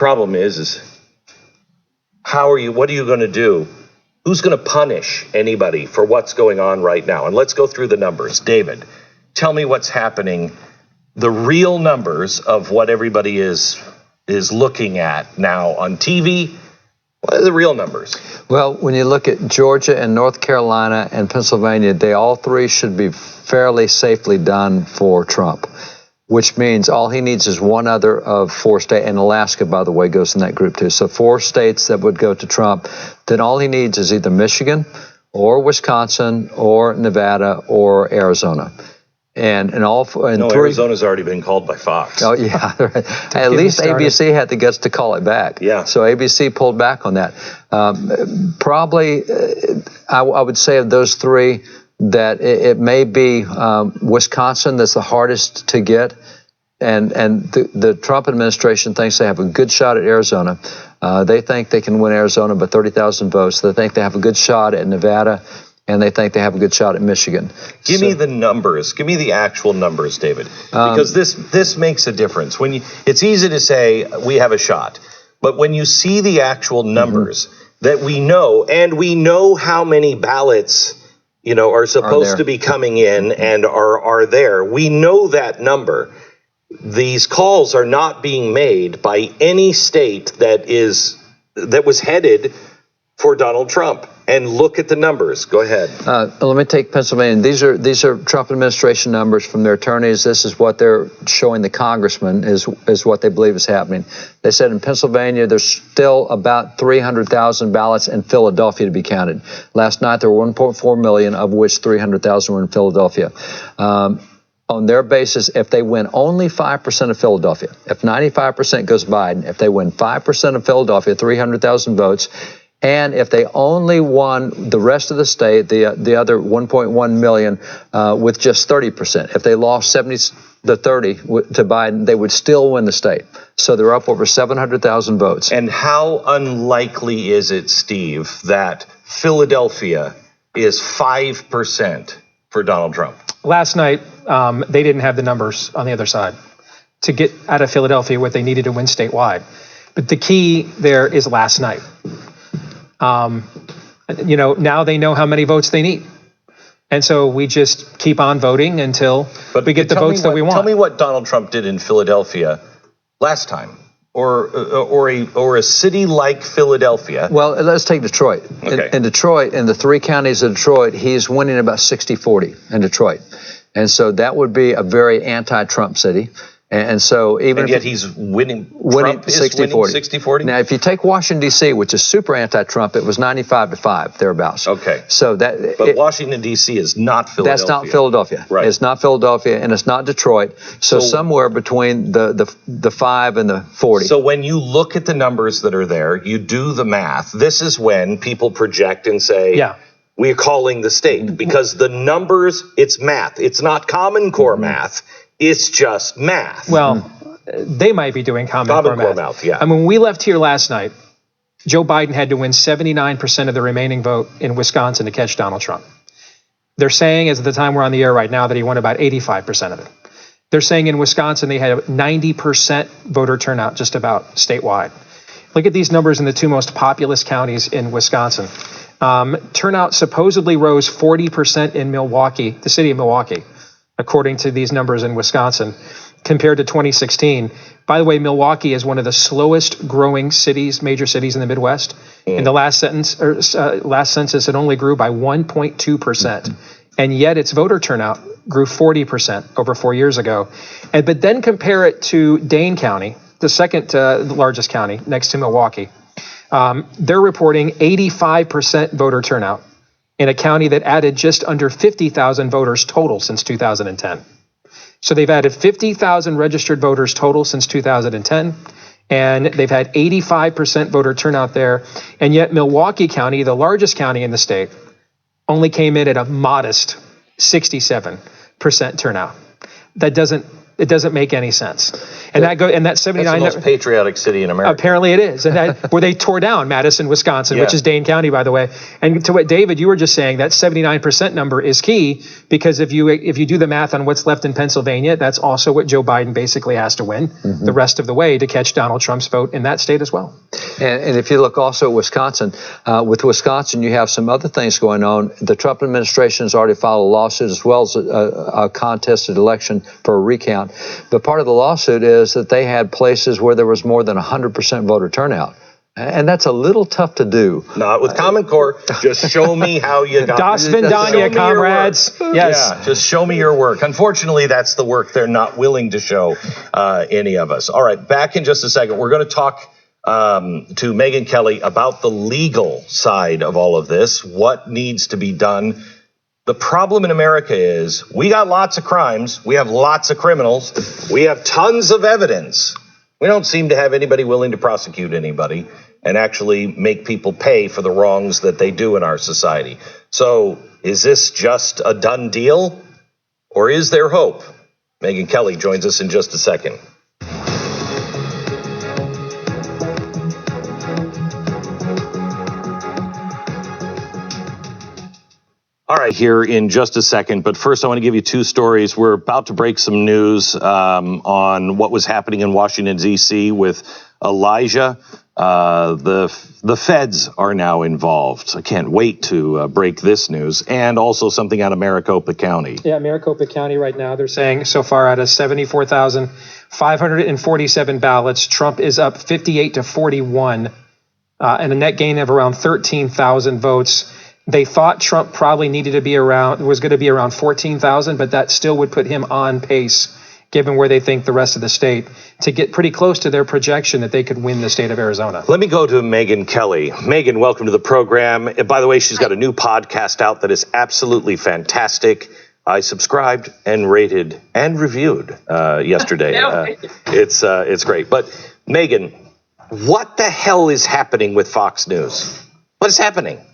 Problem is what are you going to do? Who's going to punish anybody for what's going on right now? And let's go through the numbers. David, tell me what's happening, the real numbers of what everybody is looking at now on TV. What are the real numbers? Well, when you look at Georgia and North Carolina and Pennsylvania, they all three should be fairly safely done for Trump, which means all he needs is one other of 4 states, and Alaska, by the way, goes in that group too. So 4 states that would go to Trump. Then all he needs is either Michigan or Wisconsin or Nevada or Arizona. And Arizona's already been called by Fox. Oh, yeah. At least ABC had the guts to call it back. Yeah. So ABC pulled back on that. Probably, I would say of those 3, that it may be Wisconsin that's the hardest to get. And the Trump administration thinks they have a good shot at Arizona. They think they can win Arizona by 30,000 votes. They think they have a good shot at Nevada. And they think they have a good shot at Michigan. Give me the numbers. Give me the actual numbers, David, because this makes a difference. It's easy to say we have a shot, but when you see the actual numbers that we know, and we know how many ballots are supposed to be coming in and are there, we know that number. These calls are not being made by any state that was headed for Donald Trump. And look at the numbers. Go ahead. Let me take Pennsylvania. These are Trump administration numbers from their attorneys. This is what they're showing the congressman is what they believe is happening. They said in Pennsylvania there's still about 300,000 ballots in Philadelphia to be counted. Last night there were 1.4 million, of which 300,000 were in Philadelphia. On their basis, if they win only 5% of Philadelphia, if 95% goes Biden, if they win 5% of Philadelphia, 300,000 votes. And if they only won the rest of the state, the other 1.1 million, with just 30%, if they lost 70 to 30 to Biden, they would still win the state. So they're up over 700,000 votes. And how unlikely is it, Steve, that Philadelphia is 5% for Donald Trump? Last night, they didn't have the numbers on the other side to get out of Philadelphia what they needed to win statewide. But the key there is last night. Now they know how many votes they need. And so we just keep on voting until we get the votes that we want. Tell me what Donald Trump did in Philadelphia last time, or a city like Philadelphia. Well, let's take Detroit. Okay. In Detroit, in the 3 counties of Detroit, he's winning about 60-40 in Detroit. And so that would be a very anti-Trump city. And so even yet he's winning. Winning 60-40. 60-40. Now, if you take Washington, D.C., which is super anti-Trump, it was 95-5, thereabouts. Okay. So Washington, D.C. is not Philadelphia. That's not Philadelphia. Right. It's not Philadelphia, and it's not Detroit. So somewhere between the 5 and the 40. So when you look at the numbers that are there, you do the math. This is when people project and say, yeah, we're calling the state. Because the numbers, it's math. It's not Common Core math. It's just math. Well, they might be doing Common Core math. Yeah. I mean, when we left here last night, Joe Biden had to win 79% of the remaining vote in Wisconsin to catch Donald Trump. They're saying, as of the time we're on the air right now, that he won about 85% of it. They're saying in Wisconsin they had a 90% voter turnout just about statewide. Look at these numbers in the 2 most populous counties in Wisconsin. Turnout supposedly rose 40% in Milwaukee, the city of Milwaukee, according to these numbers in Wisconsin, compared to 2016. By the way, Milwaukee is one of the slowest growing cities, major cities in the Midwest. In the last census, it only grew by 1.2%. And yet its voter turnout grew 40% over 4 years ago. But then compare it to Dane County, the second largest county next to Milwaukee. They're reporting 85% voter turnout in a county that added just under 50,000 voters total since 2010. So they've added 50,000 registered voters total since 2010, and they've had 85% voter turnout there. And yet Milwaukee County, the largest county in the state, only came in at a modest 67% turnout. That doesn't It doesn't make any sense. And that 79. That's the most patriotic city in America. Apparently it is, and that where they tore down Madison, Wisconsin, which is Dane County, by the way. And to what David, you were just saying, that 79% number is key, because if you do the math on what's left in Pennsylvania, that's also what Joe Biden basically has to win the rest of the way to catch Donald Trump's vote in that state as well. And if you look also at Wisconsin, with Wisconsin, you have some other things going on. The Trump administration has already filed a lawsuit, as well as a contested election for a recount. But part of the lawsuit is that they had places where there was more than 100% voter turnout. And that's a little tough to do. Not with Common Core. Just show me how you got Das Vindanya, comrades. Yes. Yeah, just show me your work. Unfortunately, that's the work they're not willing to show any of us. All right, back in just a second. We're going to talk to Megyn Kelly about the legal side of all of this, what needs to be done. The problem in America is we got lots of crimes. We have lots of criminals. We have tons of evidence. We don't seem to have anybody willing to prosecute anybody and actually make people pay for the wrongs that they do in our society. So is this just a done deal, or is there hope? Megyn Kelly joins us in just a second. All right, here in just a second. But first, I want to give you two stories. We're about to break some news on what was happening in Washington, D.C. with Elijah. The feds are now involved. I can't wait to break this news. And also something out of Maricopa County. Yeah, Maricopa County right now, they're saying so far out of 74,547 ballots, Trump is up 58 to 41 and a net gain of around 13,000 votes. They thought Trump probably was going to be around 14,000, but that still would put him on pace, given where they think the rest of the state, to get pretty close to their projection that they could win the state of Arizona. Let me go to Megyn Kelly. Megyn, welcome to the program. And by the way, she's got a new podcast out that is absolutely fantastic. I subscribed and rated and reviewed yesterday. It's great. But Megyn, what the hell is happening with Fox News? What is happening?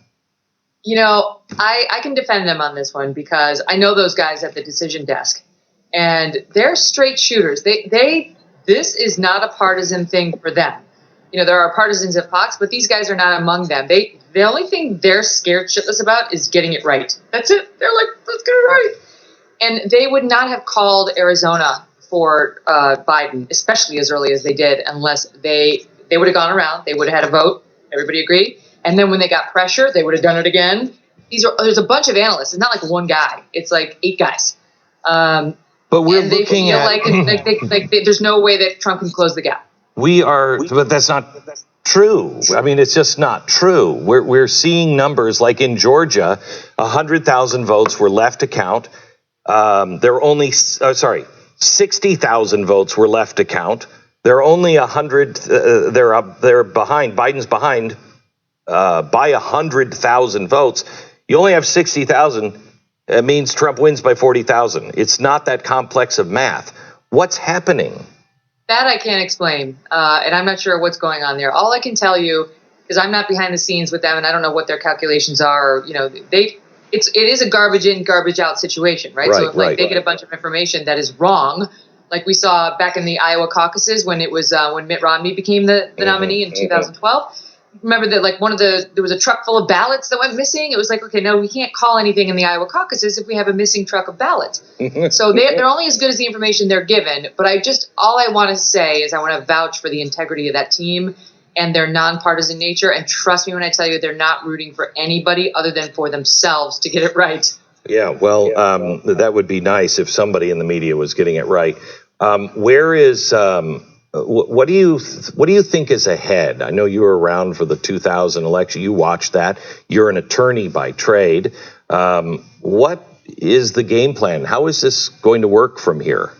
You know, I can defend them on this one because I know those guys at the decision desk, and they're straight shooters. This is not a partisan thing for them. You know, there are partisans at Fox, but these guys are not among them. The only thing they're scared shitless about is getting it right. That's it. They're like, let's get it right. And they would not have called Arizona for Biden, especially as early as they did, unless they would have gone around. They would have had a vote. Everybody agreed. And then when they got pressure, they would have done it again. There's a bunch of analysts. It's not like one guy. It's like 8 guys. But we're looking at like there's no way that Trump can close the gap. But that's not true. I mean, it's just not true. We're seeing numbers like in Georgia, 100,000 votes were left to count. There are only 60,000 votes were left to count. There are only 100. They're behind. Biden's behind by 100,000 votes. You only have 60,000. It means Trump wins by 40,000. It's not that complex of math. What's happening? That I can't explain, and I'm not sure what's going on there. All I can tell you, because I'm not behind the scenes with them, and I don't know what their calculations are. You know, it is a garbage in, garbage out situation, right? So if they get a bunch of information that is wrong, like we saw back in the Iowa caucuses when it was when Mitt Romney became the nominee in 2012. Remember that there was a truck full of ballots that went missing. It was like, okay, no, we can't call anything in the Iowa caucuses if we have a missing truck of ballots. So they're only as good as the information they're given. But all I want to say is I want to vouch for the integrity of that team and their nonpartisan nature. And trust me when I tell you, they're not rooting for anybody other than for themselves to get it right. Yeah, well, that would be nice if somebody in the media was getting it right. Where is what do you think is ahead? I know you were around for the 2000 election. You watched that. You're an attorney by trade. What is the game plan? How is this going to work from here?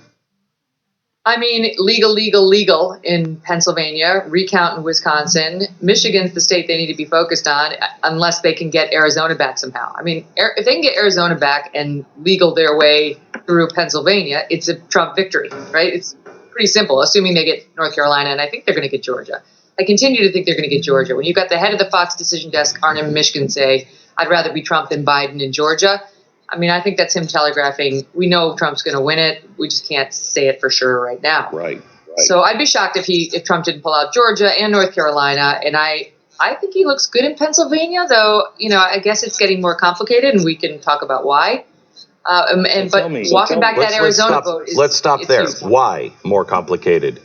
I mean, legal in Pennsylvania, recount in Wisconsin. Michigan's the state they need to be focused on unless they can get Arizona back somehow. I mean, if they can get Arizona back and legal their way through Pennsylvania, it's a Trump victory, right? It's pretty simple, assuming they get North Carolina, and I think they're going to get Georgia. I continue to think they're going to get Georgia. When you've got the head of the Fox decision desk, Arne in Michigan, say, I'd rather be Trump than Biden in Georgia, I mean, I think that's him telegraphing. We know Trump's going to win it. We just can't say it for sure right now. Right. So I'd be shocked if Trump didn't pull out Georgia and North Carolina. And I think he looks good in Pennsylvania, though. I guess it's getting more complicated, and we can talk about why. But walking back that Arizona vote is, let's stop there. Huge. Why more complicated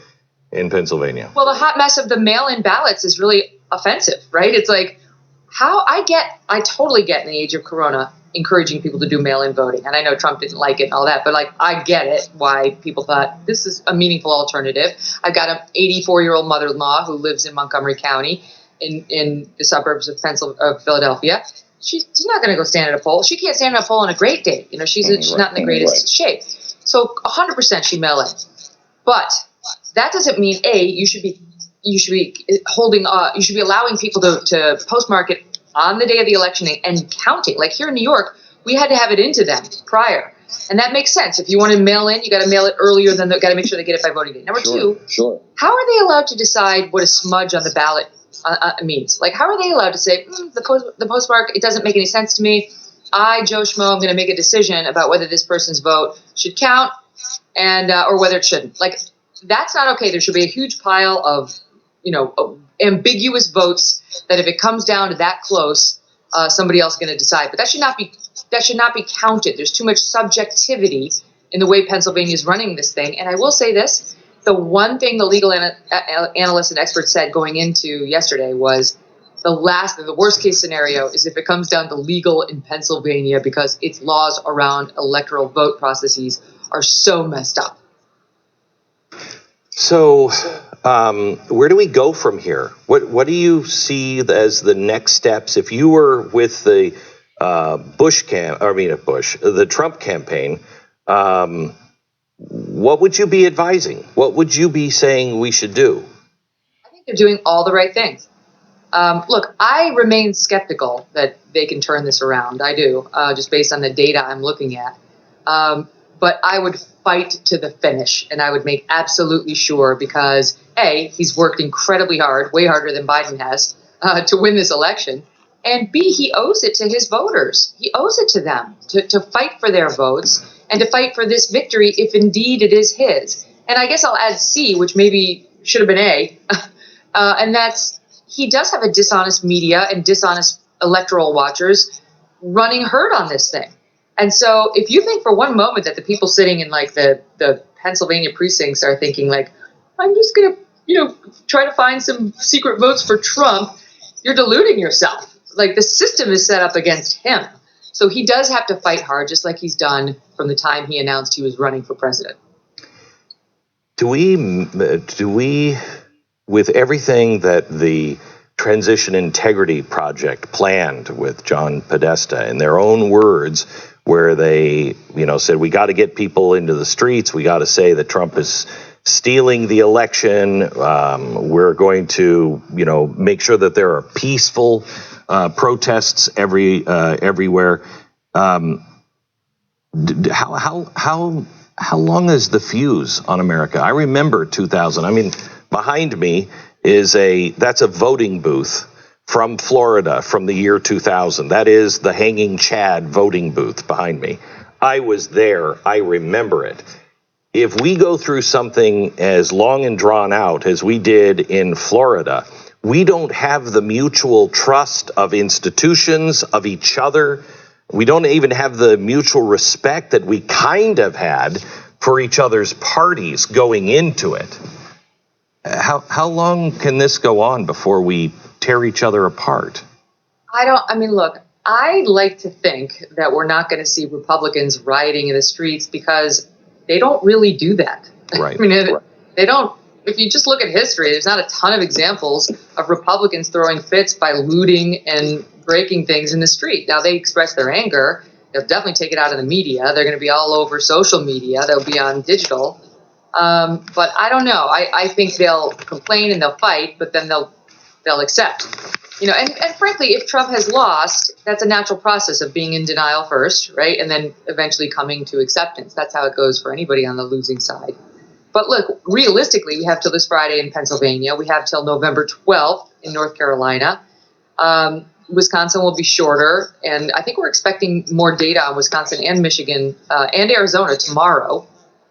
in Pennsylvania? Well, the hot mess of the mail-in ballots is really offensive, right? It's like I totally get in the age of Corona encouraging people to do mail-in voting. And I know Trump didn't like it and all that, but I get it why people thought this is a meaningful alternative. I've got an 84-year-old mother-in-law who lives in Montgomery County in the suburbs of Philadelphia. She's not going to go stand at a poll. She can't stand at a poll on a great day. She's not in the greatest shape. So 100% she mail in. But that doesn't mean you should be allowing people to postmark it on the day of the election and counting. Like here in New York, we had to have it into them prior. And that makes sense. If you want to mail in, you got to mail it earlier than got to make sure they get it by voting day. Number two, how are they allowed to decide what a smudge on the ballot means? Like, how are they allowed to say, the postmark, it doesn't make any sense to me. I, Joe Schmo, I'm going to make a decision about whether this person's vote should count and or whether it shouldn't. Like, that's not okay. There should be a huge pile of ambiguous votes that if it comes down to that close, somebody else is going to decide. But that should not be counted. There's too much subjectivity in the way Pennsylvania is running this thing. And I will say this: the one thing the legal analysts and experts said going into yesterday was the worst case scenario is if it comes down to legal in Pennsylvania because its laws around electoral vote processes are so messed up. So, where do we go from here? What do you see as the next steps? If you were with the the Trump campaign, what would you be advising? What would you be saying we should do? I think they're doing all the right things. Look, I remain skeptical that they can turn this around. I do, just based on the data I'm looking at. But I would fight to the finish, and I would make absolutely sure because, A, he's worked incredibly hard, way harder than Biden has, to win this election, and B, he owes it to his voters. He owes it to them to fight for their votes and to fight for this victory if indeed it is his. And I guess I'll add C, which maybe should have been A, and that's he does have a dishonest media and dishonest electoral watchers running herd on this thing. And so if you think for one moment that the people sitting in like the Pennsylvania precincts are thinking like, I'm just going to, try to find some secret votes for Trump, you're deluding yourself. Like the system is set up against him. So he does have to fight hard, just like he's done from the time he announced he was running for president. Do we, with everything that the Transition Integrity Project planned with John Podesta, in their own words, where they, said we got to get people into the streets, we got to say that Trump is stealing the election, we're going to, make sure that there are peaceful protests everywhere. How long is the fuse on America? I remember 2000. I mean, behind me is that's a voting booth from Florida from the year 2000. That is the Hanging Chad voting booth behind me. I was there. I remember it. If we go through something as long and drawn out as we did in Florida, we don't have the mutual trust of institutions, of each other. We don't even have the mutual respect that we kind of had for each other's parties going into it. How long can this go on before we tear each other apart? Look, I like to think that we're not going to see Republicans rioting in the streets because they don't really do that. Right. They don't. If you just look at history, there's not a ton of examples of Republicans throwing fits by looting and breaking things in the street. Now, they express their anger. They'll definitely take it out in the media. They're going to be all over social media. They'll be on digital. But I don't know. I think they'll complain and they'll fight, but then they'll accept. And frankly, if Trump has lost, that's a natural process of being in denial first, right? And then eventually coming to acceptance. That's how it goes for anybody on the losing side. But look, realistically, we have till this Friday in Pennsylvania. We have till November 12th in North Carolina. Wisconsin will be shorter, and I think we're expecting more data on Wisconsin and Michigan and Arizona tomorrow.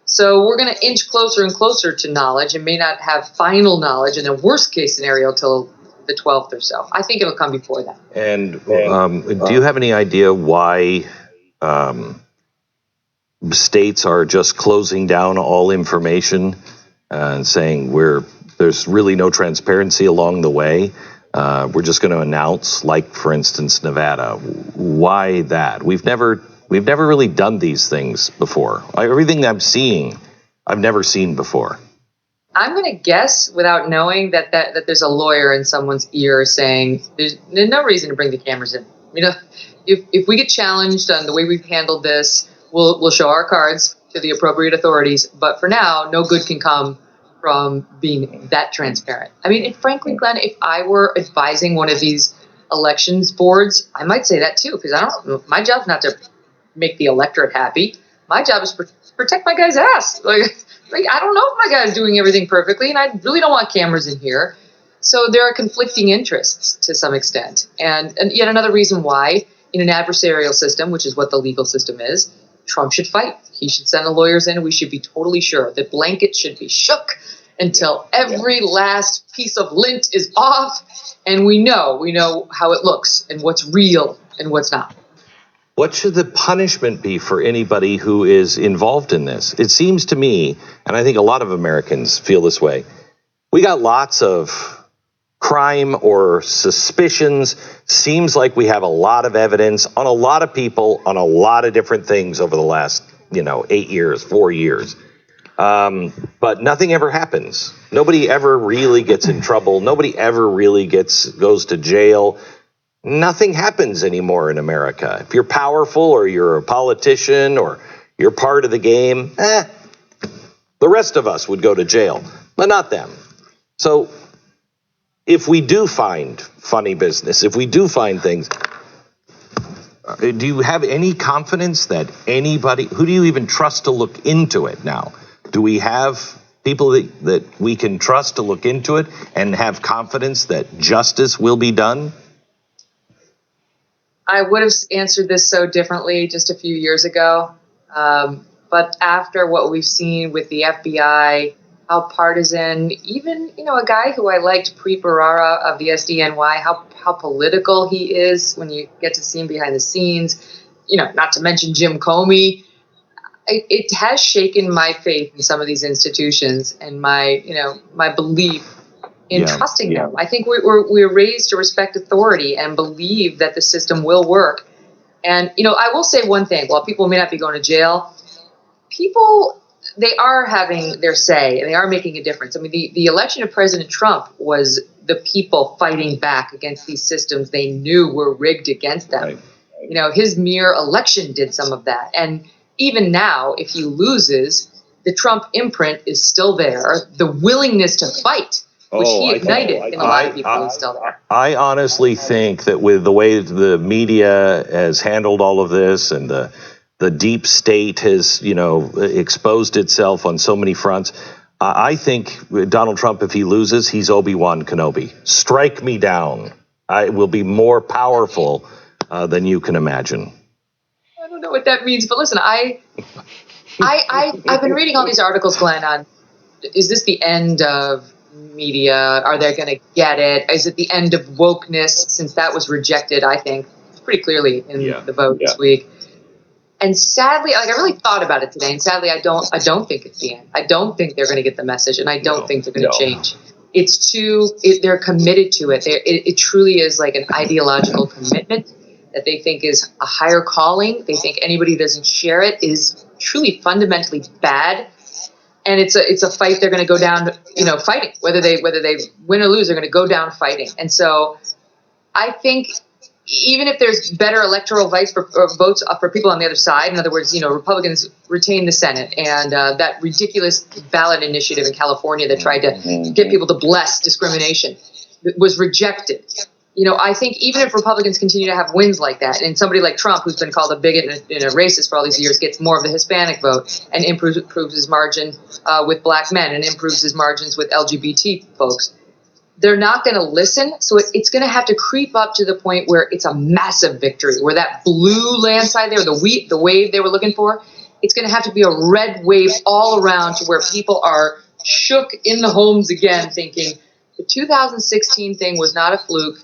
So we're going to inch closer and closer to knowledge, and may not have final knowledge in a worst case scenario till the 12th or so. I think it'll come before that. And do you have any idea why states are just closing down all information and saying there's really no transparency along the way? We're just going to announce, like for instance, Nevada. Why that? We've never really done these things before. Everything I'm seeing, I've never seen before. I'm going to guess, without knowing, that there's a lawyer in someone's ear saying there's no reason to bring the cameras in. You know, if we get challenged on the way we've handled this, we'll show our cards to the appropriate authorities. But for now, no good can come from being that transparent. I mean, and frankly, Glenn, if I were advising one of these elections boards, I might say that too, because my job's not to make the electorate happy. My job is to protect my guy's ass. Like, I don't know if my guy's doing everything perfectly, and I really don't want cameras in here. So there are conflicting interests to some extent. And yet another reason why, in an adversarial system, which is what the legal system is, Trump should fight. He should send the lawyers in, and we should be totally sure that blankets should be shook until every last piece of lint is off, and we know how it looks and what's real and what's not. What should the punishment be for anybody who is involved in this? It seems to me, and I think a lot of Americans feel this way, we got lots of crime or suspicions. Seems like we have a lot of evidence on a lot of people on a lot of different things over the last, 8 years, 4 years. But nothing ever happens. Nobody ever really gets in trouble. Nobody ever really goes to jail. Nothing happens anymore in America. If you're powerful or you're a politician or you're part of the game, the rest of us would go to jail, but not them. So if we do find funny business, if we do find things, do you have any confidence that who do you even trust to look into it now? Do we have people that we can trust to look into it and have confidence that justice will be done? I would have answered this so differently just a few years ago. But after what we've seen with the FBI, how partisan, even, a guy who I liked, Preet Bharara of the SDNY, how political he is when you get to see him behind the scenes, not to mention Jim Comey. It has shaken my faith in some of these institutions and my belief in trusting them. I think we're raised to respect authority and believe that the system will work. And, I will say one thing. While people may not be going to jail, they are having their say and they are making a difference. I mean, the election of President Trump was the people fighting back against these systems they knew were rigged against them. Right. His mere election did some of that. And even now, if he loses, the Trump imprint is still there. The willingness to fight, which he ignited in a lot of people, is still there. I honestly think that with the way the media has handled all of this and the deep state has, exposed itself on so many fronts, I think Donald Trump, if he loses, he's Obi-Wan Kenobi. Strike me down. I will be more powerful than you can imagine. I don't know what that means, but listen, I've been reading all these articles, Glenn, on is this the end of media? Are they going to get it? Is it the end of wokeness? Since that was rejected, I think, pretty clearly in the vote this week. And sadly, I really thought about it today, and sadly, I don't think it's the end. I don't think they're going to get the message, and I don't think they're going to change. It's they're committed to it. It truly is like an ideological commitment that they think is a higher calling. They think anybody who doesn't share it is truly fundamentally bad. And it's a fight they're going to go down, fighting. Whether they win or lose, they're going to go down fighting. And so I think even if there's better electoral votes for people on the other side, in other words, Republicans retain the Senate, and that ridiculous ballot initiative in California that tried to get people to bless discrimination was rejected. I think even if Republicans continue to have wins like that, and somebody like Trump, who's been called a bigot and a racist for all these years, gets more of the Hispanic vote and improves his margin with black men and improves his margins with LGBT folks, they're not going to listen. So it's going to have to creep up to the point where it's a massive victory, where that blue landslide there, the wave they were looking for, it's going to have to be a red wave all around to where people are shook in the homes again, thinking the 2016 thing was not a fluke.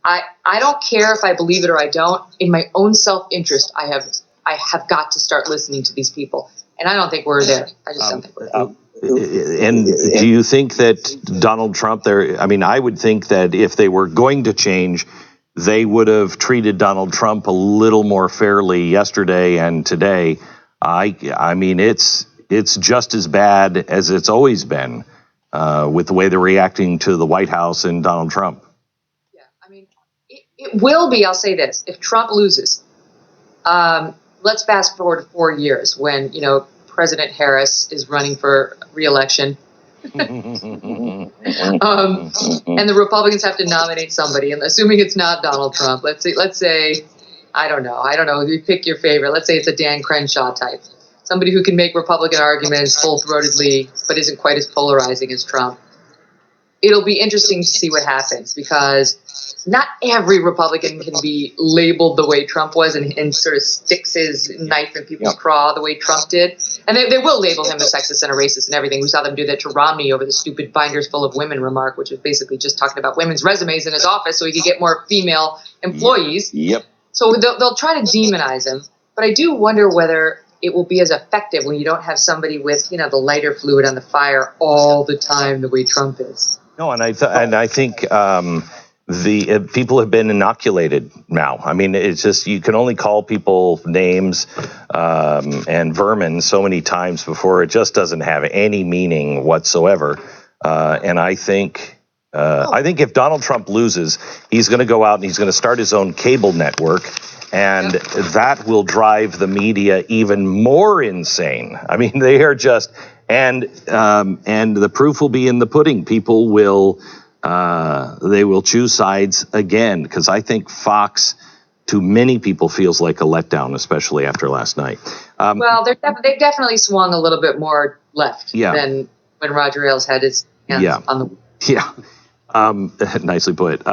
I don't care if I believe it or I don't. In my own self-interest, I have got to start listening to these people. And I don't think we're there. I just don't think we're there. And do you think that Donald Trump I would think that if they were going to change, they would have treated Donald Trump a little more fairly yesterday and today. I mean, it's just as bad as it's always been with the way they're reacting to the White House and Donald Trump. Yeah, I mean, it will be, I'll say this, if Trump loses, let's fast forward 4 years when, President Harris is running for re-election. And the Republicans have to nominate somebody, and assuming it's not Donald Trump, let's say, I don't know, you pick your favorite. Let's say it's a Dan Crenshaw type, somebody who can make Republican arguments full-throatedly, but isn't quite as polarizing as Trump. It'll be interesting to see what happens, because not every Republican can be labeled the way Trump was and sort of sticks his knife in people's craw the way Trump did. And they will label him a sexist and a racist and everything. We saw them do that to Romney over the stupid binders full of women remark, which was basically just talking about women's resumes in his office so he could get more female employees. Yep. So they'll try to demonize him. But I do wonder whether it will be as effective when you don't have somebody with, the lighter fluid on the fire all the time the way Trump is. No, and I think the people have been inoculated now. I mean, it's just, you can only call people names and vermin so many times before it just doesn't have any meaning whatsoever. And I think if Donald Trump loses, he's going to go out and he's going to start his own cable network. And that will drive the media even more insane. I mean, they are just, and the proof will be in the pudding. People will, they will choose sides again, because I think Fox, to many people, feels like a letdown, especially after last night. Well, they've definitely swung a little bit more left than when Roger Ailes had his hands on the. Yeah. Nicely put.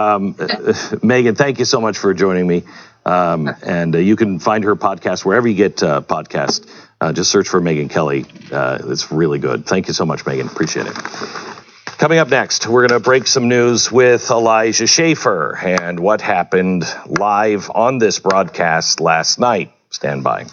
Megan, thank you so much for joining me. And you can find her podcast wherever you get podcasts. Just search for Megyn Kelly. It's really good. Thank you so much, Megan. Appreciate it. Coming up next, we're going to break some news with Elijah Schaffer and what happened live on this broadcast last night. Stand by.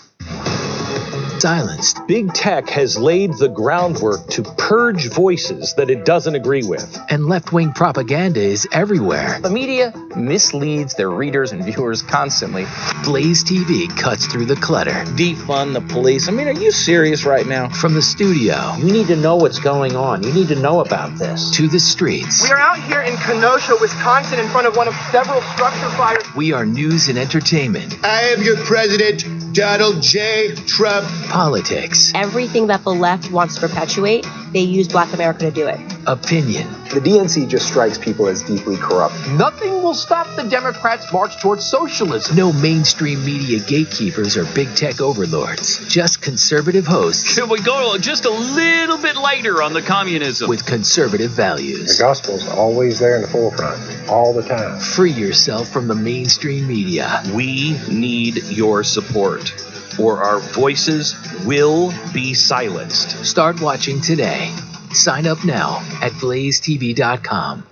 Silenced. Big tech has laid the groundwork to purge voices that it doesn't agree with. And left-wing propaganda is everywhere. The media misleads their readers and viewers constantly. Blaze TV cuts through the clutter. Defund the police. I mean, are you serious right now? From the studio. You need to know what's going on. You need to know about this. To the streets. We are out here in Kenosha, Wisconsin, in front of one of several structure fires. We are news and entertainment. I am your president, Donald J. Trump. Politics. Everything that the left wants to perpetuate, they use Black America to do it. Opinion. The DNC just strikes people as deeply corrupt. Nothing will stop the Democrats' march towards socialism. No mainstream media gatekeepers or big tech overlords. Just conservative hosts. Can we go just a little bit later on the communism? With conservative values. The gospel's always there in the forefront, all the time. Free yourself from the mainstream media. We need your support, or our voices will be silenced. Start watching today. Sign up now at blazetv.com.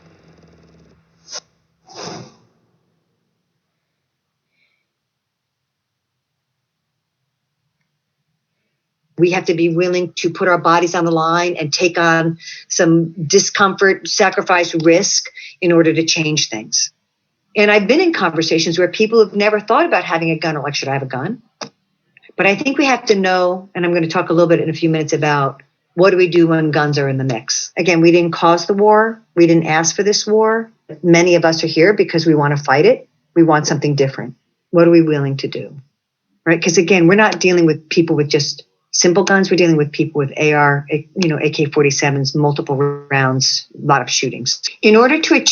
We have to be willing to put our bodies on the line and take on some discomfort, sacrifice, risk in order to change things. And I've been in conversations where people have never thought about having a gun or like, should I have a gun? But I think we have to know, and I'm going to talk a little bit in a few minutes about what do we do when guns are in the mix. Again, we didn't cause the war. We didn't ask for this war. Many of us are here because we want to fight it. We want something different. What are we willing to do? Right? Because again, we're not dealing with people with just simple guns. We're dealing with people with AK-47s, multiple rounds, a lot of shootings. In order to achieve